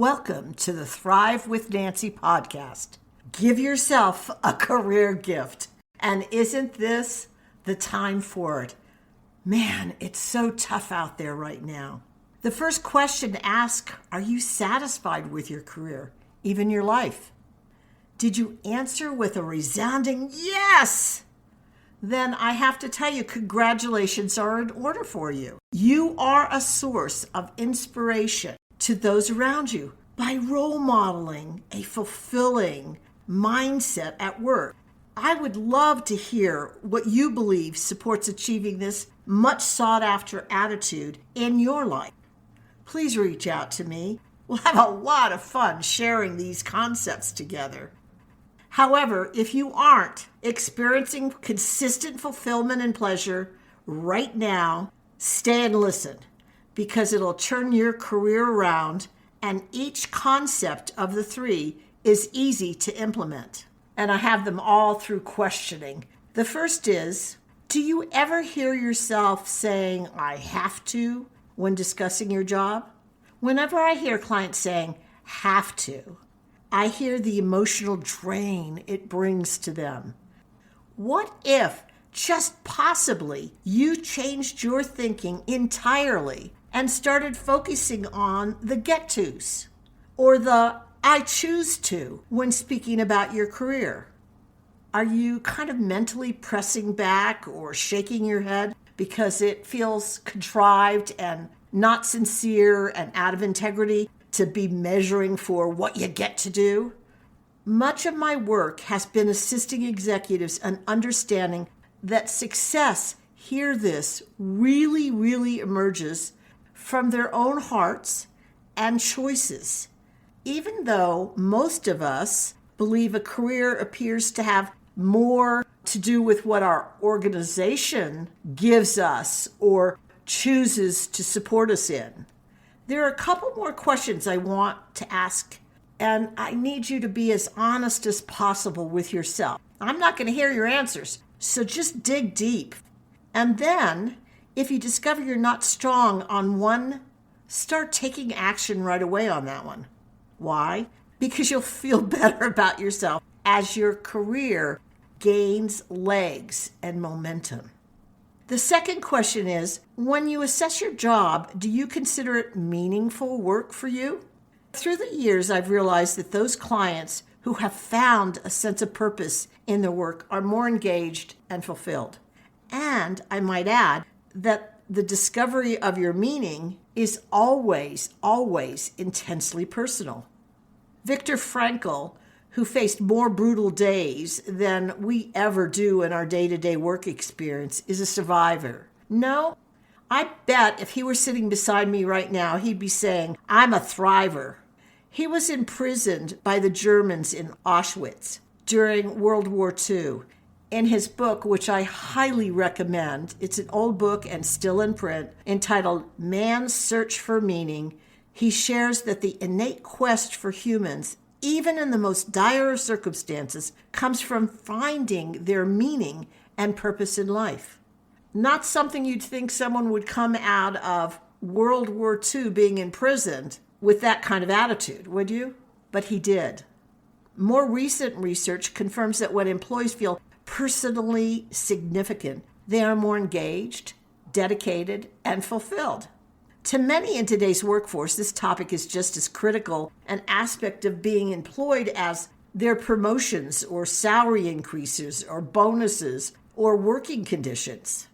Welcome to the Thrive with Nancy podcast. Give yourself a career gift. And isn't this the time for it? Man, it's so tough out there right now. The first question to ask, are you satisfied with your career, even your life? Did you answer with a resounding yes? Then I have to tell you, congratulations are in order for you. You are a source of inspiration to those around you by role modeling a fulfilling mindset at work. I would love to hear what you believe supports achieving this much sought after attitude in your life. Please reach out to me. We'll have a lot of fun sharing these concepts together. However, if you aren't experiencing consistent fulfillment and pleasure right now, stay and listen, because it'll turn your career around, and each concept of the three is easy to implement. And I have them all through questioning. The first is, do you ever hear yourself saying, I have to, when discussing your job? Whenever I hear clients saying, have to, I hear the emotional drain it brings to them. What if, just possibly, you changed your thinking entirely and started focusing on the get-tos or the I choose to when speaking about your career? Are you kind of mentally pressing back or shaking your head because it feels contrived and not sincere and out of integrity to be measuring for what you get to do? Much of my work has been assisting executives in understanding that success, hear this, really emerges from their own hearts and choices. Even though most of us believe a career appears to have more to do with what our organization gives us or chooses to support us in. There are a couple more questions I want to ask, and I need you to be as honest as possible with yourself. I'm not going to hear your answers, so just dig deep. And then, if you discover you're not strong on one, start taking action right away on that one. Why? Because you'll feel better about yourself as your career gains legs and momentum. The second question is, when you assess your job, do you consider it meaningful work for you? Through the years, I've realized that those clients who have found a sense of purpose in their work are more engaged and fulfilled. And I might add that the discovery of your meaning is always intensely personal. Viktor Frankl, who faced more brutal days than we ever do in our day-to-day work experience, is a survivor. No, I bet if he were sitting beside me right now, he'd be saying, I'm a thriver. He was imprisoned by the Germans in Auschwitz during World War II. In his book, which I highly recommend, it's an old book and still in print, entitled Man's Search for Meaning, he shares that the innate quest for humans, even in the most dire of circumstances, comes from finding their meaning and purpose in life. Not something you'd think someone would come out of World War II being imprisoned with that kind of attitude, would you? But he did. More recent research confirms that when employees feel personally significant, they are more engaged, dedicated, and fulfilled. To many in today's workforce, this topic is just as critical an aspect of being employed as their promotions or salary increases or bonuses or working conditions.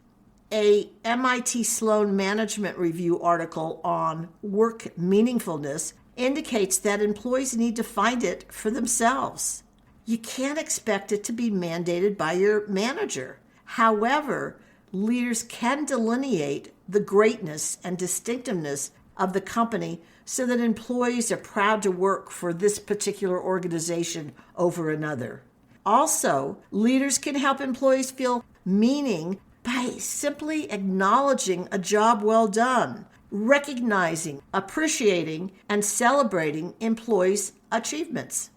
A MIT Sloan Management Review article on work meaningfulness indicates that employees need to find it for themselves. You can't expect it to be mandated by your manager. However, leaders can delineate the greatness and distinctiveness of the company so that employees are proud to work for this particular organization over another. Also, leaders can help employees feel meaning by simply acknowledging a job well done, recognizing, appreciating, and celebrating employees' achievements.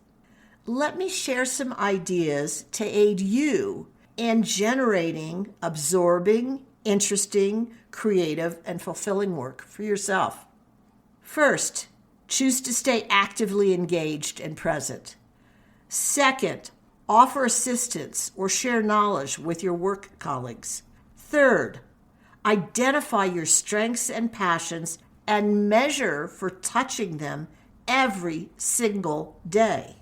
Let me share some ideas to aid you in generating, absorbing, interesting, creative, and fulfilling work for yourself. First, Choose to stay actively engaged and present. Second, offer assistance or share knowledge with your work colleagues. Third, identify your strengths and passions and measure for touching them every single day.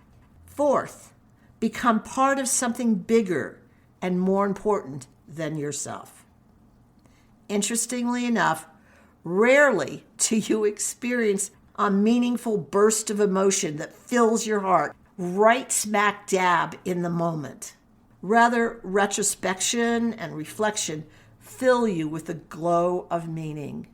Fourth, become part of something bigger and more important than yourself. Interestingly enough, rarely do you experience a meaningful burst of emotion that fills your heart right smack dab in the moment. Rather, retrospection and reflection fill you with a glow of meaning.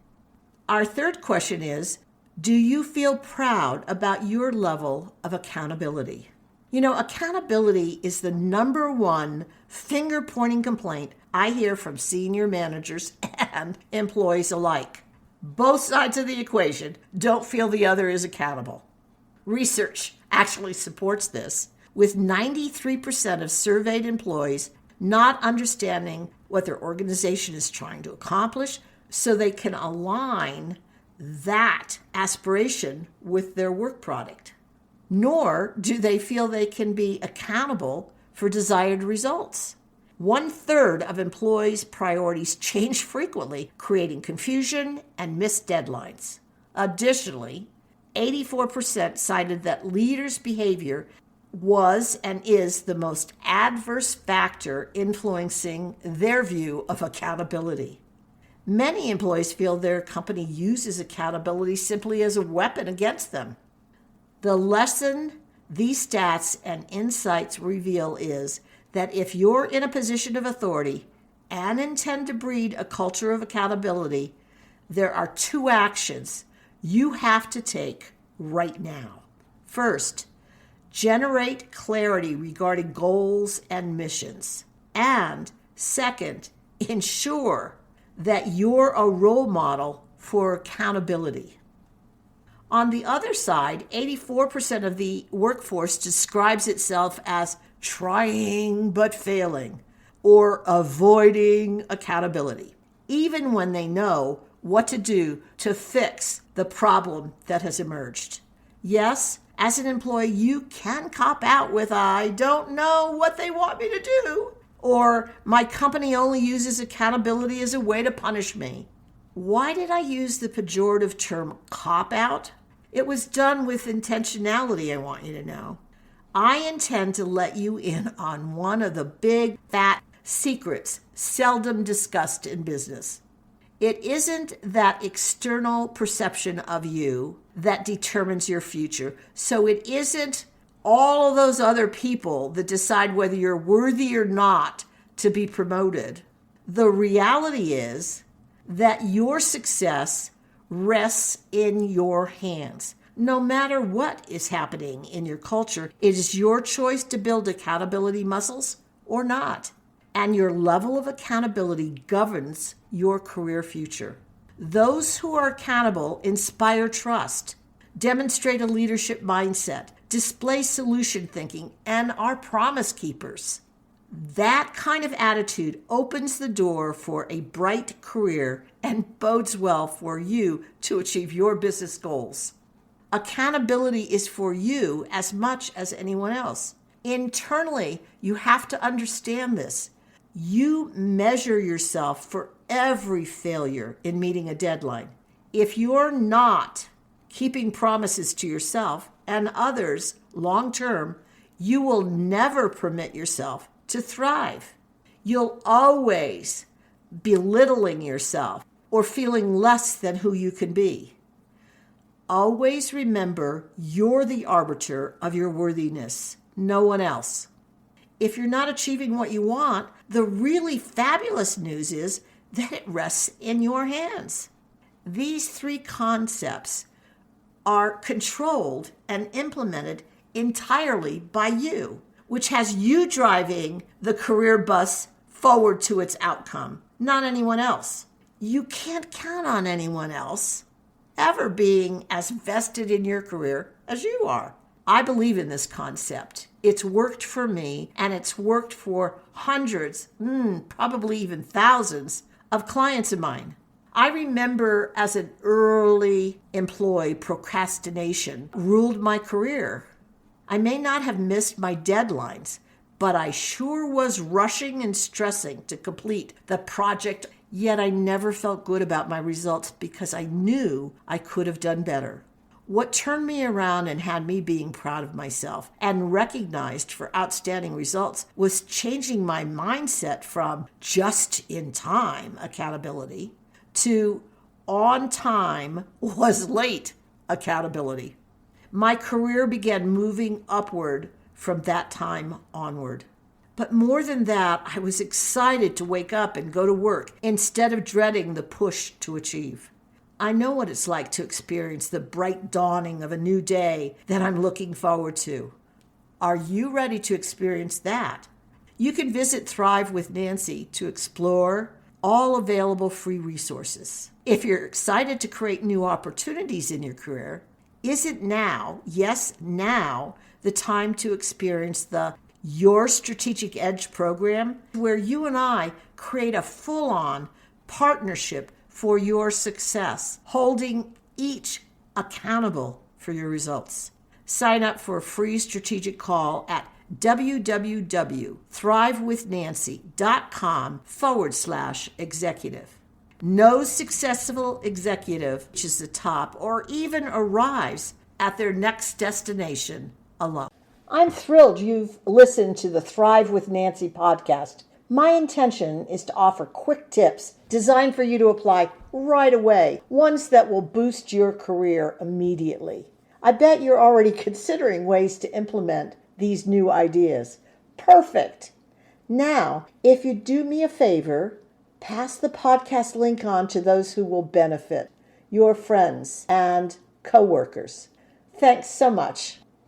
Our third question is, do you feel proud about your level of accountability? You know, accountability is the number one finger-pointing complaint I hear from senior managers and employees alike. Both sides of the equation don't feel the other is accountable. Research actually supports this, with 93% of surveyed employees not understanding what their organization is trying to accomplish so they can align that aspiration with their work product. Nor do they feel they can be accountable for desired results. 1/3 of employees' priorities change frequently, creating confusion and missed deadlines. Additionally, 84% cited that leaders' behavior was and is the most adverse factor influencing their view of accountability. Many employees feel their company uses accountability simply as a weapon against them. The lesson these stats and insights reveal is that if you're in a position of authority and intend to breed a culture of accountability, there are two actions you have to take right now. First, generate clarity regarding goals and missions. And second, ensure that you're a role model for accountability. On the other side, 84% of the workforce describes itself as trying but failing or avoiding accountability, even when they know what to do to fix the problem that has emerged. Yes, as an employee, you can cop out with, I don't know what they want me to do, or my company only uses accountability as a way to punish me. Why did I use the pejorative term cop out? It was done with intentionality, I want you to know. I intend to let you in on one of the big, fat secrets seldom discussed in business. It isn't that external perception of you that determines your future. So it isn't all of those other people that decide whether you're worthy or not to be promoted. The reality is that your success rests in your hands. No matter what is happening in your culture, it is your choice to build accountability muscles or not. And your level of accountability governs your career future. Those who are accountable inspire trust, demonstrate a leadership mindset, display solution thinking, and are promise keepers. That kind of attitude opens the door for a bright career and bodes well for you to achieve your business goals. Accountability is for you as much as anyone else. Internally, you have to understand this. You measure yourself for every failure in meeting a deadline. If you're not keeping promises to yourself and others long term, you will never permit yourself to thrive. You'll always belittling yourself or feeling less than who you can be. Always remember you're the arbiter of your worthiness, no one else. If you're not achieving what you want, the really fabulous news is that it rests in your hands. These three concepts are controlled and implemented entirely by you, which has you driving the career bus forward to its outcome, not anyone else. You can't count on anyone else ever being as vested in your career as you are. I believe in this concept. It's worked for me, and it's worked for hundreds, probably even thousands of clients of mine. I remember as an early employee, procrastination ruled my career. I may not have missed my deadlines, but I sure was rushing and stressing to complete the project, yet I never felt good about my results because I knew I could have done better. What turned me around and had me being proud of myself and recognized for outstanding results was changing my mindset from just-in-time accountability to on-time was late accountability. My career began moving upward from that time onward. But more than that, I was excited to wake up and go to work instead of dreading the push to achieve. I know what it's like to experience the bright dawning of a new day that I'm looking forward to. Are you ready to experience that? You can visit Thrive with Nancy to explore all available free resources. If you're excited to create new opportunities in your career, isn't now, yes, now, the time to experience the Your Strategic Edge program, where you and I create a full-on partnership for your success, holding each accountable for your results. Sign up for a free strategic call at www.thrivewithnancy.com/executive. No successful executive reaches the top or even arrives at their next destination alone. I'm thrilled you've listened to the Thrive with Nancy podcast. My intention is to offer quick tips designed for you to apply right away, ones that will boost your career immediately. I bet you're already considering ways to implement these new ideas. Perfect! Now, if you do me a favor, pass the podcast link on to those who will benefit, your friends and coworkers. Thanks so much.